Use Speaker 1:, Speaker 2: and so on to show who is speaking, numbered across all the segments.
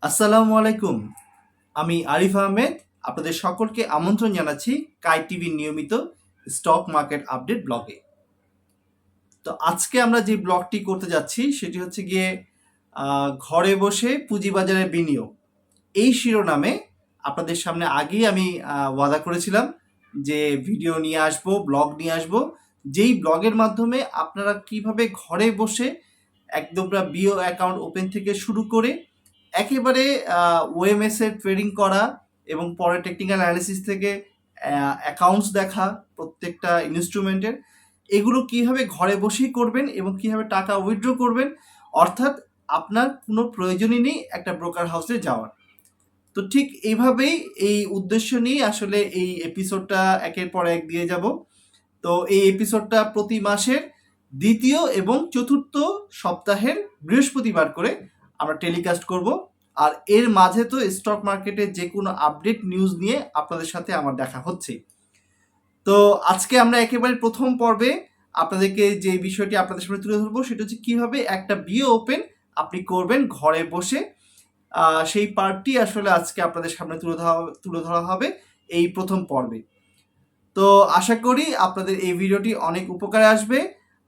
Speaker 1: আসসালামু আলাইকুম। আমি আরিফ আহমেদ। আপনাদের সকলকে আমন্ত্রণ জানাচ্ছি কাই টিভির নিয়মিত স্টক মার্কেট আপডেট ব্লগে। তো আজকে আমরা যে ব্লগটি করতে যাচ্ছি সেটি হচ্ছে গিয়ে ঘরে বসে পুঁজিবাজারে বিনিয়োগ। এই শিরোনামে আপনাদের সামনে আগেই আমি ওয়াদা করেছিলাম যে ভিডিও নিয়ে আসবো, ব্লগ নিয়ে আসবো। যেই ব্লগের মাধ্যমে আপনারা কিভাবে ঘরে বসে একদম বিও অ্যাকাউন্ট ওপেন থেকে শুরু করে একেবারে ওএমএস এর ট্রেডিং করা এবং পরে টেকনিক্যাল অ্যানালিসিস থেকে অ্যাকাউন্টস দেখা প্রত্যেকটা ইনস্ট্রুমেন্টের, এগুলো কিভাবে ঘরে বসেই করবেন এবং কিভাবে টাকা উইথড্র করবেন, অর্থাৎ আপনার কোনো প্রয়োজনই নেই একটা ব্রোকার হাউসে যাওয়ার। তো ঠিক এইভাবেই এই উদ্দেশ্য নিয়ে আসলে এই এপিসোডটা একের পর এক দিয়ে যাব। তো এই এপিসোডটা প্রতি মাসের দ্বিতীয় এবং চতুর্থ সপ্তাহের বৃহস্পতিবার করে আমরা টেলিকাস্ট করব। আর এর মাঝে তো স্টক মার্কেটের যে কোনো আপডেট নিউজ নিয়ে আপনাদের সাথে আমার দেখা হচ্ছে। তো আজকে আমরা একেবারে প্রথম পর্বে আপনাদেরকে যে বিষয়টি আপনাদের সামনে তুলে ধরবো সেটা হচ্ছে কিভাবে একটা বিও ওপেন আপনি করবেন ঘরে বসে। সেই পার্টটি আসলে আজকে আপনাদের সামনে তুলে ধরা হবে এই প্রথম পর্বে। তো আশা করি আপনাদের এই ভিডিওটি অনেক উপকারে আসবে।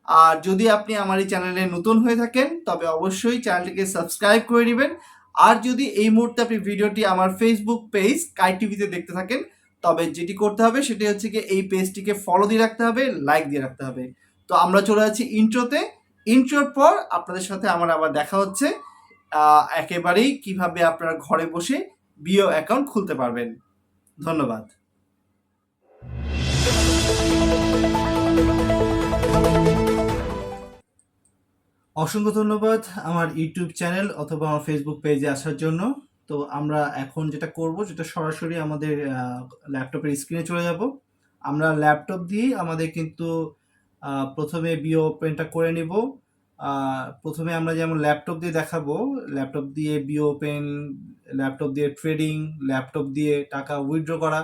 Speaker 1: আর যদি আপনি আমার এই চ্যানেলে নতুন হয়ে থাকেন তবে অবশ্যই চ্যানেলটিকে সাবস্ক্রাইব করে নেবেন। আর যদি এই মুহূর্তে আপনি ভিডিওটি আমার ফেসবুক পেজ কাই টিভিতে দেখতে থাকেন তবে যেটি করতে হবে সেটি হচ্ছে কি এই পেজটিকে ফলো দিয়ে রাখতে হবে, লাইক দিয়ে রাখতে হবে। তো আমরা চলে যাচ্ছি ইন্ট্রোতে। ইন্ট্রোর পর আপনাদের সাথে আমার আবার দেখা হচ্ছে একেবারেই কিভাবে আপনারা ঘরে বসে বিও অ্যাকাউন্ট খুলতে পারবেন। ধন্যবাদ। অসংখ্য ধন্যবাদ আমার ইউটিউব চ্যানেল অথবা আমার ফেসবুক পেজে আসার জন্য। তো আমরা এখন যেটা করব যেটা সরাসরি আমাদের ল্যাপটপের স্ক্রিনে চলে যাব। আমরা ল্যাপটপ দিয়ে আমাদের কিন্তু প্রথমে বিও ওপেনটা করে নিব। প্রথমে আমরা যেমন ল্যাপটপ দিয়ে দেখাবো, ল্যাপটপ দিয়ে বিও ওপেন, ল্যাপটপ দিয়ে ট্রেডিং, ল্যাপটপ দিয়ে টাকা উইথড্র করা,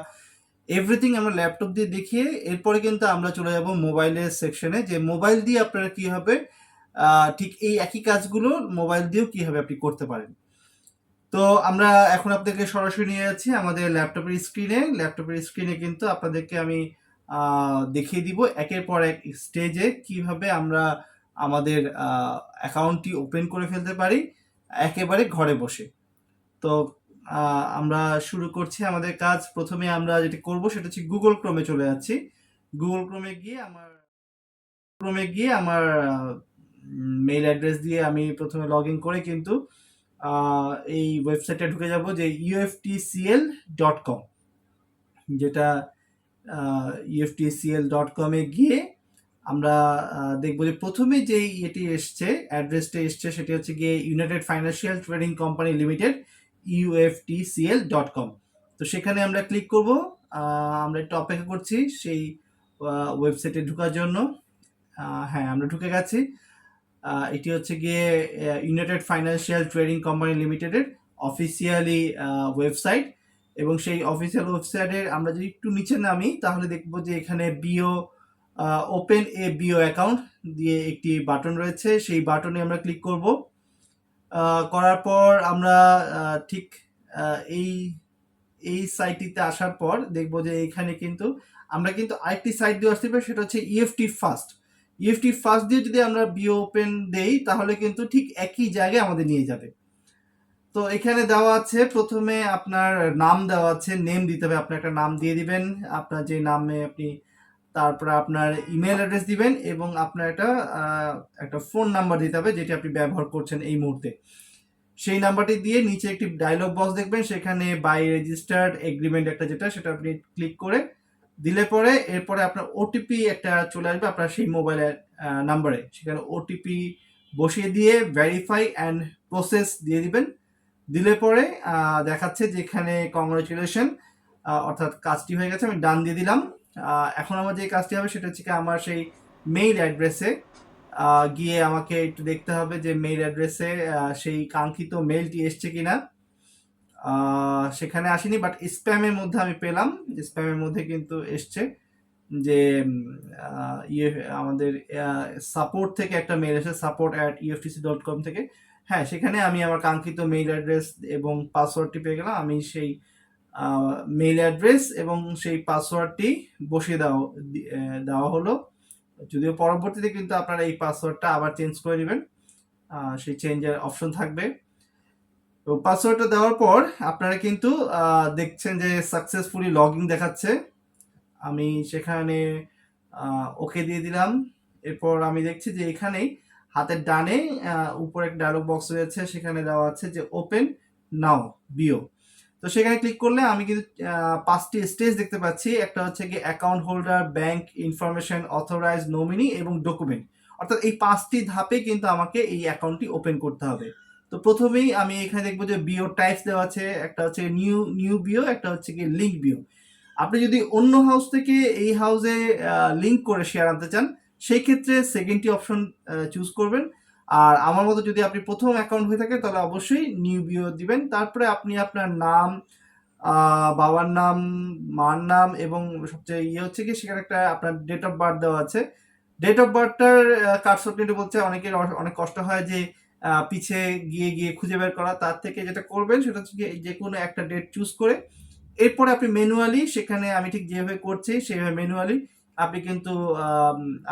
Speaker 1: এভরিথিং আমরা ল্যাপটপ দিয়ে দেখিয়ে এরপরে কিন্তু আমরা চলে যাব মোবাইলের সেকশনে, যে মোবাইল দিয়ে আপনারা কীভাবে ঠিক এই একই কাজগুলো মোবাইল দিয়েও কীভাবে আপনি করতে পারেন। তো আমরা এখন আপনাদেরকে সরাসরি নিয়ে যাচ্ছি আমাদের ল্যাপটপের স্ক্রিনে। ল্যাপটপের স্ক্রিনে কিন্তু আপনাদেরকে আমি দেখিয়ে দিব একের পর এক স্টেজে কিভাবে আমরা আমাদের অ্যাকাউন্টটি ওপেন করে ফেলতে পারি একেবারে ঘরে বসে। তো আমরা শুরু করছি আমাদের কাজ। প্রথমে আমরা যেটা করব সেটা হচ্ছে গুগল ক্রোমে চলে যাচ্ছি। গুগল ক্রোমে গিয়ে আমার মেইল অ্যাড্রেস দিয়ে আমি প্রথমে লগ ইন করে কিন্তু এই ওয়েবসাইটে ঢুকে যাব, যে uftcl.com, যেটা uftcl.com-এ গিয়ে আমরা দেখব যে প্রথমে যেই অ্যাড্রেসটা এসছে সেটি হচ্ছে গিয়ে United financial trading company limited uftcl.com। তো সেখানে আমরা ক্লিক করব। আমরা একটু অপেক্ষা করছি সেই ওয়েবসাইটে ঢোকার জন্য। হ্যাঁ, আমরা ঢুকে গেছি। এটি হচ্ছে গিয়ে ইউনাইটেড ফাইন্যান্সিয়াল ট্রেডিং কোম্পানি লিমিটেডের অফিসিয়ালি ওয়েবসাইট, এবং সেই অফিসিয়াল ওয়েবসাইটের আমরা যদি একটু নিচে নামি তাহলে দেখব যে এখানে বিও ওপেন এ বিও অ্যাকাউন্ট দিয়ে একটি বাটন রয়েছে। সেই বাটনে আমরা ক্লিক করব। করার পর আমরা ঠিক এই এই সাইটটিতে আসার পর দেখব যে এখানে কিন্তু আমরা কিন্তু আরেকটি সাইট দিয়ে আসতে পারি, সেটা হচ্ছে ইএফটি ফাস্ট। ইএফটি ফাস্ট দিয়ে যদি আমরা বিও ওপেন দেই তাহলে কিন্তু ঠিক একই জায়গায় আমাদের নিয়ে যাবে। তো এখানে দেওয়া আছে, প্রথমে আপনার নাম দেওয়া আছে, নেম দিতে হবে, আপনি একটা নাম দিয়ে দিবেন আপনার যে নামে আপনি, তারপরে আপনার ইমেল অ্যাড্রেস দিবেন এবং আপনার একটা ফোন নাম্বার দিতে হবে যেটি আপনি ব্যবহার করছেন এই মুহূর্তে। সেই নাম্বারটি দিয়ে নিচে একটি ডায়লগ বক্স দেখবেন, সেখানে বাই রেজিস্টার্ড এগ্রিমেন্ট একটা যেটা, সেটা আপনি ক্লিক করে দিলে পরে এরপরে আপনার ওটিপি একটা চলে আসবে আপনার সেই মোবাইলের নাম্বারে। সেখানে ওটিপি বসিয়ে দিয়ে ভেরিফাই অ্যান্ড প্রসেস দিয়ে দিবেন। দিলে পরে দেখাচ্ছে যে এখানে কংগ্রাচুলেশন, অর্থাৎ কাজটি হয়ে গেছে। আমি ডান দিয়ে দিলাম। এখন আমার যে কাজটি হবে সেটা হচ্ছে আমার সেই মেইল অ্যাড্রেসে গিয়ে আমাকে একটু দেখতে হবে যে মেইল অ্যাড্রেসে সেই কাঙ্ক্ষিত মেইলটি এসছে কিনা। সেখানে আসেনি, বাট স্প্যামের মধ্যে আমি পেলাম, স্প্যামের মধ্যে কিন্তু এসছে যে আমাদের সাপোর্ট থেকে একটা মেইল এসে, support@uftc.com থেকে, হ্যাঁ, সেখানে আমি আমার কাঙ্ক্ষিত মেইল অ্যাড্রেস এবং পাসওয়ার্ডটি পেয়ে গেলাম। আমি সেই মেইল অ্যাড্রেস এবং সেই পাসওয়ার্ডটি বসিয়ে দেওয়া হলো। যদিও পরবর্তীতে কিন্তু আপনারা এই পাসওয়ার্ডটা আবার চেঞ্জ করে নেবেন, সেই চেঞ্জের অপশন থাকবে। তো পাসওয়ার্ডটা দেওয়ার পর আপনারা কিন্তু দেখছেন যে সাকসেসফুলি লগ ইন দেখাচ্ছে। আমি সেখানে ওকে দিয়ে দিলাম। এরপর আমি দেখছি যে এখানেই হাতের ডানে উপরে একটা ডায়লগ বক্স রয়েছে, সেখানে দেওয়া আছে যে ওপেন নাও বিও। তো সেখানে ক্লিক করলে আমি কিন্তু 5টি স্টেজ দেখতে পাচ্ছি। একটা হচ্ছে কি account holder, bank information, authorise nominee এবং ডকুমেন্ট। অর্থাৎ এই 5টি ধাপে কিন্তু আমাকে এই অ্যাকাউন্টটি ওপেন করতে হবে। তো প্রথমেই আমি এখানে দেখবো যে বিও টাইপস দেওয়া আছে, একটা হচ্ছে নিউ বিও, একটা হচ্ছে কি লিঙ্ক বিও। আপনি যদি অন্য হাউস থেকে এই হাউসে লিঙ্ক করে শেয়ার আনতে চান, সেই ক্ষেত্রে সেকেন্ডটি অপশন চুজ করবেন। আর আমার মতো যদি আপনি প্রথম অ্যাকাউন্ট হয়ে থাকে তাহলে অবশ্যই নিউ বিও দিবেন। তারপরে আপনি আপনার নাম, বাবার নাম, মার নাম এবং সবচেয়ে হচ্ছে কি সেখানে একটা আপনার ডেট অফ বার্থ দেওয়া আছে। ডেট অফ বার্থটার কাটছট নিতে বলছে, অনেকের অনেক কষ্ট হয় যে পিছে গিয়ে খুঁজে বের করা। তার থেকে যেটা করবেন সেটা হচ্ছে কি যে কোনো একটা ডেট চুজ করে এরপরে আপনি ম্যানুয়ালি সেখানে আমি ঠিক যেভাবে করছি সেইভাবে ম্যানুয়ালি আপনি কিন্তু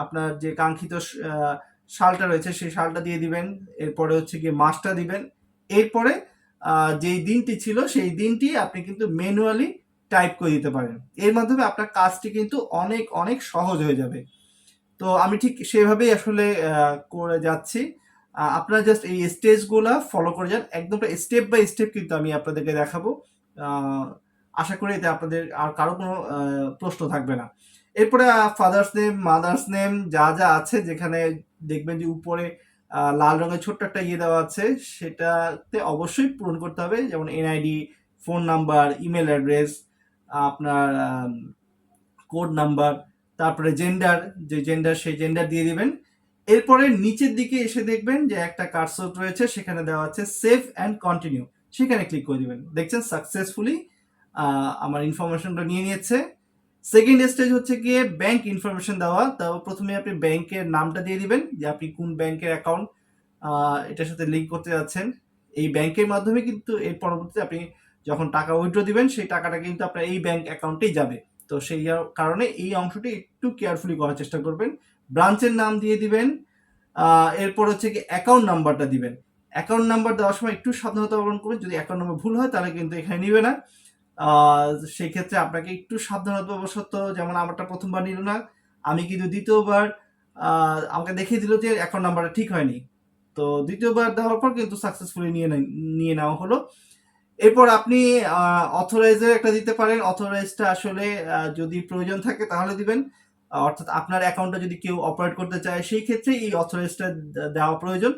Speaker 1: আপনার যে কাঙ্ক্ষিত সালটা রয়েছে সেই সালটা দিয়ে দিবেন। এরপরে হচ্ছে গিয়ে মাসটা দিবেন। এরপরে যেই দিনটি ছিল সেই দিনটি আপনি কিন্তু ম্যানুয়ালি টাইপ করে দিতে পারেন। এর মাধ্যমে আপনার কাজটি কিন্তু অনেক অনেক সহজ হয়ে যাবে। তো আমি ঠিক সেভাবেই আসলে করে যাচ্ছি। আপনারা জাস্ট এই স্টেজগুলা ফলো করে যান। একদম স্টেপ বাই স্টেপ কিন্তু আমি আপনাদেরকে দেখাবো। আশা করি এতে আপনাদের আর কারো কোনো প্রশ্ন থাকবে না। এরপরে ফাদার্স নেম, মাদার্স নেম যা আছে যেখানে দেখবেন যে উপরে লাল রঙের ছোট্ট একটা ইয়ে দেওয়া আছে, সেটাতে অবশ্যই পূরণ করতে হবে। যেমন NID, phone number, email address, আপনার কোড নাম্বার, তারপরে জেন্ডার, যে জেন্ডার সেই জেন্ডার দিয়ে দিবেন। এরপরে নিচের দিকে এসে দেখবেন যে একটা কার্সর রয়েছে, সেখানে দেওয়া আছে সেভ অ্যান্ড কন্টিনিউ, সেখানে ক্লিক করে দিবেন। দেখছেন সাকসেসফুলি আমার ইনফরমেশনটা নিয়ে নিয়েছে। সেকেন্ড স্টেজ হচ্ছে গিয়ে ব্যাংক ইনফরমেশন দেওয়া। তো প্রথমে আপনি ব্যাংকের নামটা দিয়ে দিবেন যে আপনি কোন ব্যাংকের অ্যাকাউন্ট এটার সাথে লিঙ্ক করতে যাচ্ছেন। এই ব্যাংকের মাধ্যমে কিন্তু এর পরবর্তীতে আপনি যখন টাকা উইথড্র দিবেন সেই টাকাটা কিন্তু আপনার এই ব্যাংক অ্যাকাউন্টেই যাবে। তো সেই কারণে এই অংশটি একটু কেয়ারফুলি করার চেষ্টা করবেন। ব্রাঞ্চের নাম দিয়ে দিবেন। এরপর হচ্ছে কি অ্যাকাউন্ট নাম্বারটা দিবেন। অ্যাকাউন্ট নাম্বার দেওয়ার সময় একটু সাবধানতা অবলম্বন করবেন। যদি অ্যাকাউন্ট নাম্বার ভুল হয় তাহলে কিন্তু এখানে নিবে না। সেই ক্ষেত্রে আপনাকে একটু সাবধানতাবশত, যেমন আমারটা প্রথমবার নিল না, আমি কিন্তু দ্বিতীয়বার আমাকে দেখিয়ে দিল যে অ্যাকাউন্ট নাম্বারটা ঠিক হয়নি। তো দ্বিতীয়বার দেওয়ার পর কিন্তু সাকসেসফুলি নিয়ে নেওয়া হলো। এরপর আপনি অথরাইজের একটা দিতে পারেন। অথরাইজটা আসলে যদি প্রয়োজন থাকে তাহলে দিবেন। অর্থাৎ আপনার অ্যাকাউন্টটা যদি কেউ অপারেট করতে চায় সেই ক্ষেত্রে এই অথরাইজটা দেওয়া প্রয়োজন।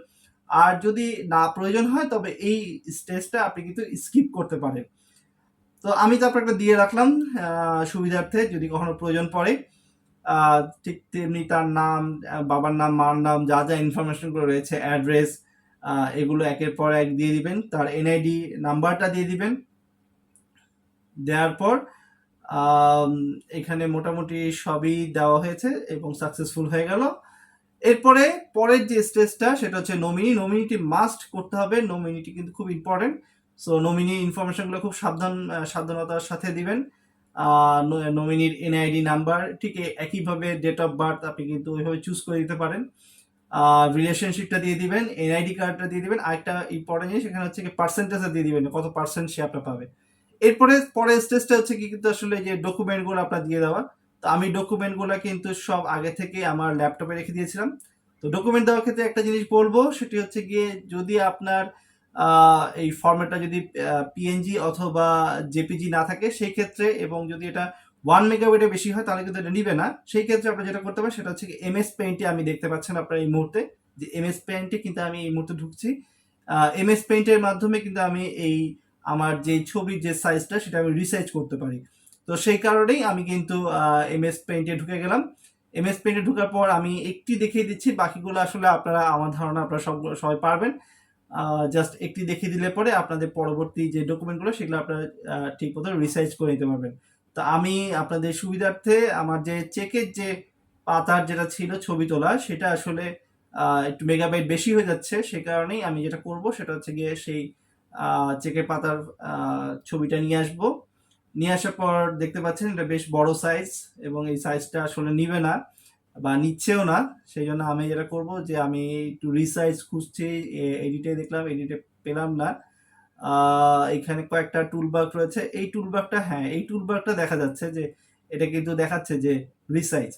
Speaker 1: আর যদি না প্রয়োজন হয় তবে এই স্টেজটা আপনি কিন্তু স্কিপ করতে পারেন। তো আমি তারপর একটা দিয়ে রাখলাম সুবিধার্থে যদি কখনো প্রয়োজন পড়ে। ঠিক তেমনি তার নাম, বাবার নাম, মার নাম, যা ইনফরমেশনগুলো রয়েছে, অ্যাড্রেস, এগুলো একের পর এক দিয়ে দিবেন। তার এনআইডি নাম্বারটা দিয়ে দিবেন। দেওয়ার পর এখানে মোটামুটি সবই দেওয়া হয়েছে এবং সাকসেসফুল হয়ে গেল। এরপরে পরের যে স্টেজটা সেটা হচ্ছে নমিনি। নমিনিটি মাস্ট করতে হবে। নমিনিটি কিন্তু খুব ইম্পর্টেন্ট। সো নমিনি ইনফরমেশনগুলো খুব সাবধানতার সাথে দিবেন। নমিনির এনআইডি নাম্বার ঠিক একইভাবে ডেট অফ বার্থ আপনি কিন্তু ওইভাবে চুজ করে দিতে পারেন। রিলেশনশিপটা দিয়ে দিবেন, এনআইডি কার্ডটা দিয়ে দিবেন। আরেকটা ইম্পর্টেন্ট জিনিস এখানে হচ্ছে কি পার্সেন্টেজটা দিয়ে দিবেন, কত পার্সেন্ট সে আপনার পাবে। এরপরে পরের স্টেজটা হচ্ছে কি কিন্তু আসলে যে ডকুমেন্টগুলো আপনার দিয়ে দেওয়া। তো আমি ডকুমেন্টগুলো কিন্তু সব আগে থেকে আমার ল্যাপটপে রেখে দিয়েছিলাম। তো ডকুমেন্ট দেওয়ার ক্ষেত্রে একটা জিনিস বলবো, সেটি হচ্ছে গিয়ে যদি আপনার এই ফরম্যাটটা যদি পিএনজি অথবা জেপিজি না থাকে সেই ক্ষেত্রে, এবং যদি এটা 1 মেগাবাইটের বেশি হয় তাহলে কিন্তু এটা নিবে না। সেই ক্ষেত্রে আপনারা যেটা করতে পারেন সেটা হচ্ছে কি এমএস পেইন্টে আমি দেখতে পাচ্ছেন আপনারা এই মুহূর্তে যে এমএস পেইন্টে কিন্তু আমি এই মুহূর্তে ঢুকছি। এমএস পেইন্টের মাধ্যমে কিন্তু আমি এই আমার যে ছবির যে সাইজটা সেটা আমি রিসাইজ করতে পারি। তো সেই কারণেই আমি কিন্তু এমএস পেইন্টে ঢুকে গেলাম। এমএস পেইন্টে ঢোকার পর আমি একটি দেখিয়ে দিচ্ছি, বাকিগুলো আসলে আপনারা, আমার ধারণা আপনারা সবাই পারবেন। জাস্ট একটি দেখিয়ে দিলে পরে আপনাদের পরবর্তী যে ডকুমেন্টগুলো সেগুলো আপনারা ঠিক মতো রিসাইজ করে নিতে পারবেন। তো আমি আপনাদের সুবিধার্থে আমার যে চেকের যে পাতার যেটা ছিল ছবি তোলা, সেটা আসলে একটু মেগাবাইট বেশি হয়ে যাচ্ছে, সে কারণেই আমি যেটা করব সেটা হচ্ছে গিয়ে সেই চেকের পাতার ছবিটা নিয়ে আসব। নিয়ে আসার পর দেখতে পাচ্ছেন এটা বেশ বড় সাইজ, এবং এই সাইজটা আসলে নিবে না বা নিচ্ছেও না। সেই জন্য আমি যেটা করব যে আমি একটু রিসাইজ খুঁজছি, এডিটে দেখলাম, এডিটে পেলাম না। এখানে কয়েকটা টুলবার রয়েছে, এই টুলবারটা, হ্যাঁ এই টুলবারটা দেখা যাচ্ছে যে এটা কিন্তু দেখাচ্ছে যে রিসাইজ।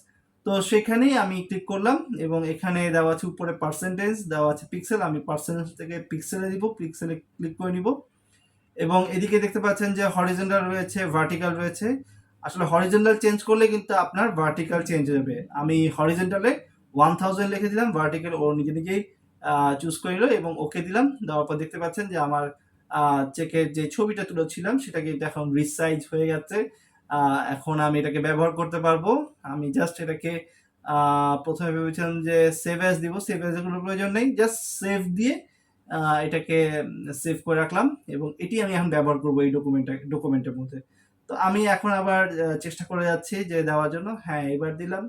Speaker 1: তো সেখানেই আমি ক্লিক করলাম এবং এখানে দেওয়া আছে উপরে পার্সেন্টেজ, দেওয়া আছে পিক্সেল, আমি পার্সেন্টেজ থেকে পিক্সেলে দিব, পিক্সেলে ক্লিক করে নিব। এবং এদিকে দেখতে পাচ্ছেন যে হরিজন্টাল রয়েছে, ভার্টিক্যাল রয়েছে। আসলে হরিজন্টাল চেঞ্জ করলে কিন্তু আপনার ভার্টিক্যাল চেঞ্জ হয়ে যাবে। আমি হরিজন্টালে 1000 লিখে দিলাম, ভার্টিক্যাল ও নিজে নিজেই চুজ করে নিল এবং ওকে দিলাম। দেওয়ার পর দেখতে পাচ্ছেন যে আমার চেকের যে ছবিটা তুলেছিলাম সেটা কিন্তু এখন রিসাইজ হয়ে গেছে। এখন আমি এটাকে ব্যবহার করতে পারবো। আমি জাস্ট এটাকে প্রথমে ভেবেছিলাম যে সেভ অ্যাজ দিব, সেভ অ্যাজ এর কোনো প্রয়োজন নেই, জাস্ট সেভ দিয়ে এটাকে সেভ করে রাখলাম এবং এটি আমি এখন ব্যবহার করব এই ডকুমেন্টের মধ্যে। তো আমি এখন আবার চেষ্টা করে যাচ্ছি যে দেওয়ার জন্য, হ্যাঁ এবার দিলাম,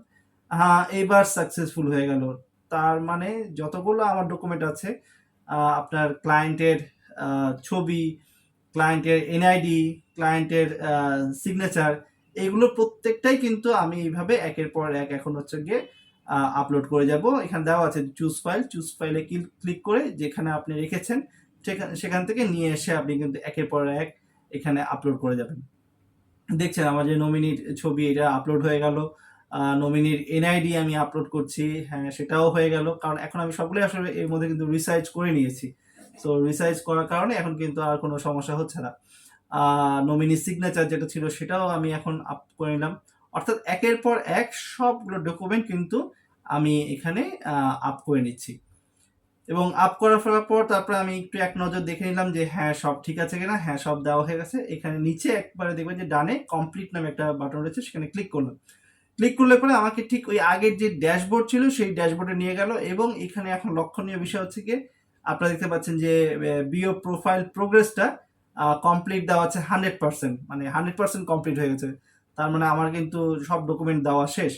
Speaker 1: হ্যাঁ এবার সাকসেসফুল হয়ে গেল। তার মানে যতগুলো আমার ডকুমেন্ট আছে, আপনার ক্লায়েন্টের ছবি, ক্লায়েন্টের এনআইডি, ক্লায়েন্টের সিগনেচার, এগুলো প্রত্যেকটাই কিন্তু আমি এইভাবে একের পর এক এখন হচ্ছে গিয়ে আপলোড করে যাব। এখানে দেওয়া আছে চুজ ফাইল, চুজ ফাইলে ক্লিক করে যেখানে আপনি রেখেছেন সেখান থেকে নিয়ে এসে আপনি কিন্তু একের পর এক এখানে আপলোড করে যাবেন। দেখছেন আমার যে নমিনির ছবি এটা আপলোড হয়ে গেল, নমিনির এনআইডি আমি আপলোড করছি, হ্যাঁ সেটাও হয়ে গেল, কারণ এখন আমি সবগুলোই আসলে এর মধ্যে কিন্তু রিসার্চ করে নিয়েছি। সো রিসার্চ করার কারণে এখন কিন্তু আর কোনো সমস্যা হচ্ছে না। নমিনি সিগনেচার যেটা ছিল সেটাও আমি এখন আপ করে নিলাম। অর্থাৎ একের পর এক সবগুলো ডকুমেন্ট কিন্তু আমি এখানে আপ করে নিচ্ছি এবং আপ করা ফেলার পর তারপরে আমি একটু এক নজর দেখে নিলাম যে হ্যাঁ সব ঠিক আছে কিনা। হ্যাঁ সব দেওয়া হয়ে গেছে। এখানে নিচে একবারে দেখবেন যে ডানে কমপ্লিট নামে একটা বাটন রয়েছে, সেখানে ক্লিক করলাম। ক্লিক করলে পরে আমাকে ঠিক ওই আগের যে ড্যাশবোর্ড ছিল সেই ড্যাশবোর্ডে নিয়ে গেল এবং এখানে এখন লক্ষণীয় বিষয় হচ্ছে কি, আপনারা দেখতে পাচ্ছেন যে বিও প্রোফাইল প্রোগ্রেসটা কমপ্লিট দেওয়া আছে 100%, মানে 100% কমপ্লিট হয়ে গেছে। তার মানে আমার কিন্তু সব ডকুমেন্ট দেওয়া শেষ।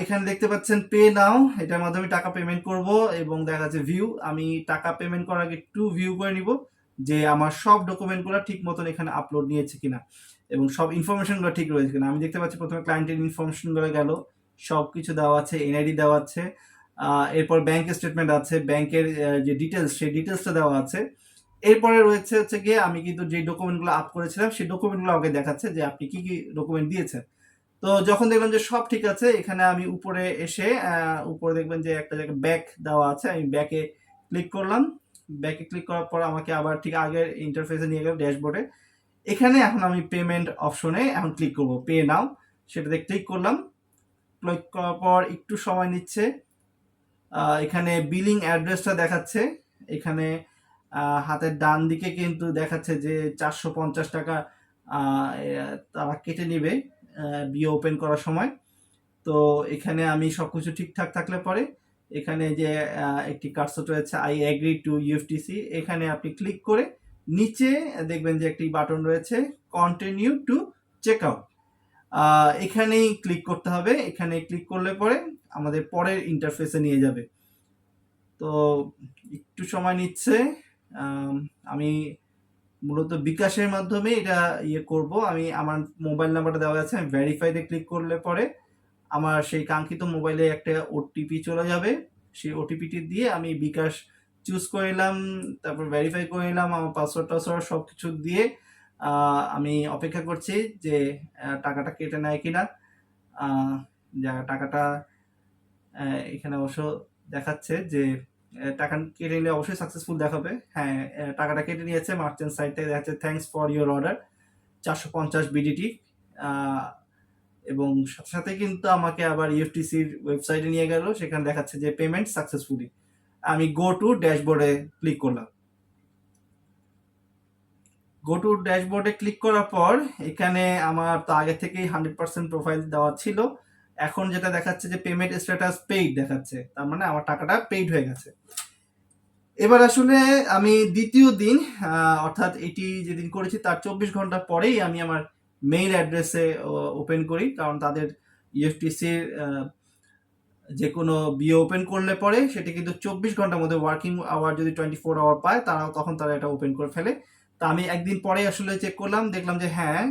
Speaker 1: এখানে দেখতে পাচ্ছেন পে নাও, এটার মাধ্যমে টাকা পেমেন্ট করব এবং দেখা যাচ্ছে ভিউ, আমি টাকা পেমেন্ট করার আগে একটু ভিউ করে নিব যে আমার সব ডকুমেন্টগুলো ঠিক মতন এখানে আপলোড নিয়েছে কিনা এবং সব ইনফরমেশনগুলো ঠিক রয়েছে কিনা। আমি দেখতে পাচ্ছি প্রথমে ক্লায়েন্টের ইনফরমেশনগুলো গেল, সব কিছু দেওয়া আছে, এনআইডি দেওয়া আছে, এরপর ব্যাংক স্টেটমেন্ট আছে, ব্যাংকের যে ডিটেলস সেই ডিটেলসটা দেওয়া আছে। এরপরে রয়েছে হচ্ছে গিয়ে আমি কিন্তু যে ডকুমেন্টগুলো আপ করেছিলাম সেই ডকুমেন্টগুলো আমাকে দেখাচ্ছে যে আপনি কি কি ডকুমেন্ট দিয়েছেন। তো যখন দেখলাম যে সব ঠিক আছে, এখানে আমি উপরে এসে উপরে দেখবেন যে একটা জায়গায় ব্যাক দেওয়া আছে, আমি ব্যাকে ক্লিক করলাম। ব্যাকে ক্লিক করার পর আমাকে আবার ঠিক আগের ইন্টারফেসে নিয়ে গেল ড্যাশবোর্ডে। এখানে এখন আমি পেমেন্ট অপশনে এখন ক্লিক করব, পে নাও, সেটাতে ক্লিক করলাম। ক্লিক করার পর একটু সময় নিচ্ছে। এখানে বিলিং অ্যাড্রেসটা দেখাচ্ছে, এখানে হাতের ডান দিকে কিন্তু দেখাচ্ছে যে 450 টাকা তারা কেটে নেবে বিও ওপেন করার সময়। তো এখানে আমি সবকিছু ঠিকঠাক থাকলে পরে এখানে যে একটি কার্সর রয়েছে আই এগ্রি টু ইউএফটিসি, এখানে আপনি ক্লিক করে নিচে দেখবেন যে একটি বাটন রয়েছে কন্টিনিউ টু চেক আউট, এখানেই ক্লিক করতে হবে। এখানে ক্লিক করলে পরে আমাদের পরের ইন্টারফেসে নিয়ে যাবে। তো একটু সময় নিচ্ছে। আমি মূলত বিকাশের মাধ্যমে এটা ইয়ে করব। আমি আমার মোবাইল নাম্বারটা দেওয়া আছে, আমি ভেরিফাইতে ক্লিক করলে পরে আমার সেই কাঙ্ক্ষিত মোবাইলে একটা ওটিপি চলে যাবে। সেই ওটিপিটি দিয়ে আমি বিকাশ চুজ করে নিলাম, তারপর ভেরিফাই করে নিলাম, আমার পাসওয়ার্ড টাসওয়ার্ড সব কিছু দিয়ে আমি অপেক্ষা করছি যে টাকাটা কেটে নেয় কিনা। যা টাকাটা এখানে অবশ্য দেখাচ্ছে যে টাকা কেটে নিলে অবশ্যই সাকসেসফুল দেখাবে। হ্যাঁ টাকাটা কেটে নিয়েছে, মার্চেন্ট সাইট থেকে দেখাচ্ছে thanks for your order 450 BDT, এবং সাথে সাথে কিন্তু আমাকে আবার ইউএফটিসির ওয়েবসাইটে নিয়ে গেল, সেখানে দেখাচ্ছে যে পেমেন্ট সাকসেসফুলি। আমি গো টু ড্যাশবোর্ডে ক্লিক করলাম। গো টু ড্যাশবোর্ডে ক্লিক করার পর এখানে আমার তো আগে থেকেই 100% প্রোফাইল দেওয়া ছিল। এখন যেটা দেখাচ্ছে যে পেমেন্ট স্ট্যাটাস পেইড দেখাচ্ছে, তার মানে আমার টাকাটা পেইড হয়ে গেছে। এবার আসলে আমি দ্বিতীয় দিন, অর্থাৎ এটি যেদিন করেছি তার 24 ঘন্টা পরেই আমি আমার মেইল অ্যাড্রেসে ওপেন করি, কারণ তাদের ইউএফটিসির যে কোনো বিও ওপেন করলে পরে সেটা কিন্তু 24 ঘন্টার মধ্যে ওয়ার্কিং আওয়ার যদি 24 আওয়ার পায় তখন তারা এটা ওপেন করে ফেলে। তা আমি একদিন পরে আসলে চেক করলাম, দেখলাম যে হ্যাঁ,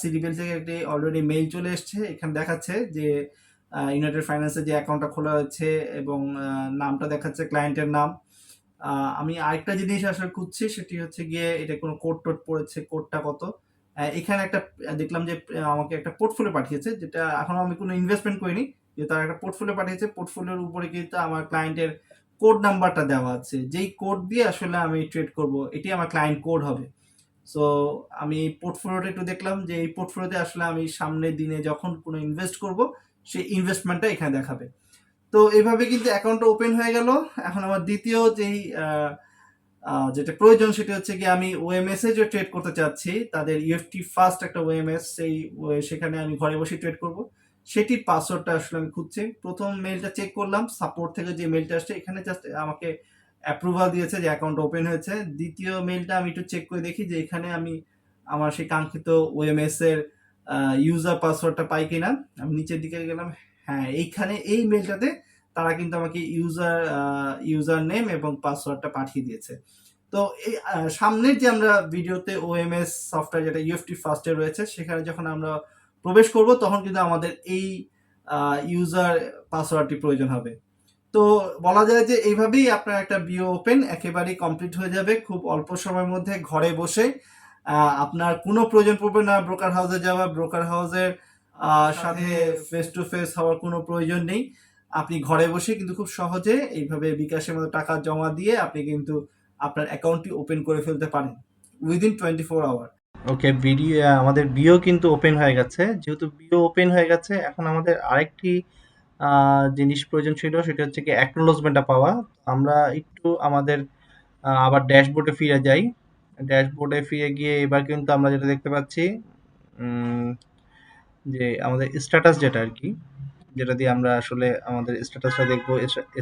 Speaker 1: সিডিবিএল থেকে একটি অলরেডি মেইল চলে এসছে। এখানে দেখাচ্ছে যে ইউনাইটেড ফাইন্যান্সে যে অ্যাকাউন্টটা খোলা হয়েছে এবং নামটা দেখাচ্ছে ক্লায়েন্টের নাম। আমি আরেকটা জিনিস আসলে খুঁজছি, সেটি হচ্ছে গিয়ে এটা কোনো কোড টোড পড়েছে, কোডটা কত। এখানে একটা দেখলাম যে আমাকে একটা পোর্টফোলিও পাঠিয়েছে, যেটা এখনো আমি কোনো ইনভেস্টমেন্ট করিনি, যে তারা একটা পোর্টফোলিও পাঠিয়েছে। পোর্টফোলিওর উপরে কিন্তু আমার ক্লায়েন্টের কোড নাম্বারটা দেওয়া আছে, যেই কোড দিয়ে আসলে আমি ট্রেড করব, এটি আমার ক্লায়েন্ট কোড হবে। সো আমি পোর্টফোলিওটা একটু দেখলাম যে এই পোর্টফোলিওতে আসলে আমি সামনের দিনে যখন কোনো ইনভেস্ট করব সেই ইনভেস্টমেন্টটা এখানে দেখাবে। তো এভাবে কিন্তু অ্যাকাউন্টটা ওপেন হয়ে গেল। এখন আমার দ্বিতীয় যেই যেটা প্রয়োজন সেটা হচ্ছে কি, আমি ওএমএস এ যে ট্রেড করতে চাচ্ছি, তাদের ইউএফটি ফার্স্ট একটা ওএমএস, সেখানে আমি ঘরে বসে ট্রেড করব, সেটির পাসওয়ার্ডটা আসলে আমি খুঁজছি। প্রথম মেইলটা চেক করলাম, সাপোর্ট থেকে যে মেইলটা আসছে, এখানে জাস্ট আমাকে অ্যাপ্রুভাল দিয়েছে যে অ্যাকাউন্ট ওপেন হয়েছে। দ্বিতীয় মেইলটা আমি একটু চেক করে দেখি যে এখানে আমি আমার সেই কাঙ্ক্ষিত ওএমএস এর ইউজার পাসওয়ার্ডটা পাই কিনা। আমি নিচের দিকে গেলাম, হ্যাঁ এইখানে এই মেইলটাতে তারা কিন্তু আমাকে ইউজার নেম এবং পাসওয়ার্ডটা পাঠিয়ে দিয়েছে। তো এই সামনের যে আমরা ভিডিওতে ওএমএস সফটওয়্যার যেটা ইউএফটি ফার্স্টে রয়েছে, সেখানে যখন আমরা প্রবেশ করব তখন কিন্তু আমাদের এই ইউজার পাসওয়ার্ডটি প্রয়োজন হবে। তো বলা যায় যে এইভাবেই আপনার একটা বিও ওপেন একেবারেই কমপ্লিট হয়ে যাবে খুব অল্প সময়ের মধ্যে, ঘরে বসে। আপনার কোনো প্রয়োজন পড়বে না ব্রোকার হাউসে যাওয়া, ব্রোকার হাউসের সাথে ফেস টু ফেস হওয়ার কোনো প্রয়োজন নেই। আপনি ঘরে বসে কিন্তু খুব সহজে এইভাবে বিকাশের মতো টাকা জমা দিয়ে আপনি কিন্তু আপনার অ্যাকাউন্টটি ওপেন করে ফেলতে পারেন উইদিন 24 আওয়ার। ওকে, আমাদের বিও কিন্তু ওপেন হয়ে গেছে। যেহেতু বিও ওপেন হয়ে গেছে, এখন আমাদের আরেকটি জিনিস প্রয়োজন ছিল, সেটা হচ্ছে কি অ্যাকনোলজমেন্টটা পাওয়া। আমরা একটু আমাদের আবার ড্যাশবোর্ডে ফিরে যাই। ড্যাশবোর্ডে ফিরে গিয়ে এবার কিন্তু আমরা যেটা দেখতে পাচ্ছি, উম, যে আমাদের স্ট্যাটাস যেটা আর কি, যেটা দিয়ে আমরা আসলে আমাদের স্ট্যাটাসটা দেখবো,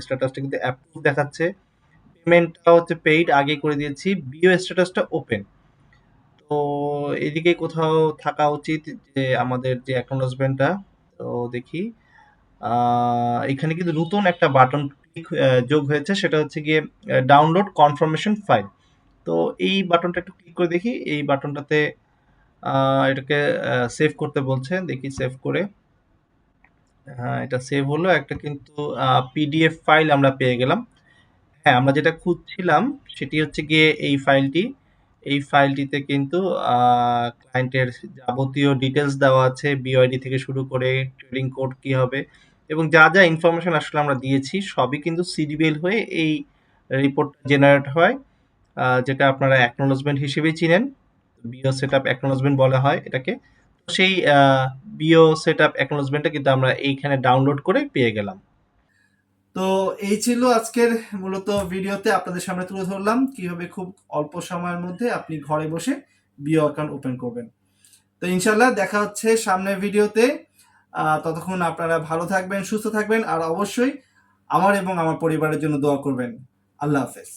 Speaker 1: স্ট্যাটাসটা কিন্তু অ্যাপ্রুভ দেখাচ্ছে, পেমেন্টটা হচ্ছে পেইড আগে করে দিয়েছি, বিও স্ট্যাটাসটা ওপেন। তো এদিকে কোথাও থাকা উচিত যে আমাদের যে অ্যাকনোলজমেন্টটা। তো দেখি, এখানে কিন্তু নতুন একটা বাটন যোগ হয়েছে, সেটা হচ্ছে গিয়ে ডাউনলোড কনফার্মেশন ফাইল। তো এই বাটনটা একটু ক্লিক করে দেখি, এই বাটনটাতে এটাকে সেভ করতে বলছে, দেখি সেভ করে। হ্যাঁ, এটা সেভ হলো, একটা কিন্তু পিডিএফ ফাইল আমরা পেয়ে গেলাম। হ্যাঁ, আমরা যেটা খুঁজছিলাম সেটি হচ্ছে গিয়ে এই ফাইলটি। এই ফাইলটিতে কিন্তু ক্লায়েন্টের যাবতীয় ডিটেলস দেওয়া আছে, বিওআইডি থেকে শুরু করে ট্রেডিং কোড কি হবে এবং যা যা ইনফরমেশন আসলে আমরা দিয়েছি সবই কিন্তু সিডিবিএল হয়ে এই রিপোর্ট জেনারেট হয়, যেটা আপনারা অ্যাকনোলজমেন্ট হিসেবেই চিনেন। বিও সেটআপ অ্যাকনোলজমেন্ট বলা হয় এটাকে। তো সেই বিও সেটআপ অ্যাকনোলজমেন্টটা কিন্তু আমরা এইখানে ডাউনলোড করে পেয়ে গেলাম। তো এই ছিল আজকের মূলত ভিডিওতে আপনাদের সামনে তুলে ধরলাম কিভাবে খুব অল্প সময়ের মধ্যে আপনি ঘরে বসে বিও অ্যাকাউন্ট ওপেন করবেন। তো ইনশাল্লাহ দেখা হচ্ছে সামনের ভিডিওতে। ততক্ষণ আপনারা ভালো থাকবেন, সুস্থ থাকবেন, আর অবশ্যই আমার এবং আমার পরিবারের জন্য দোয়া করবেন। আল্লাহ হাফেজ।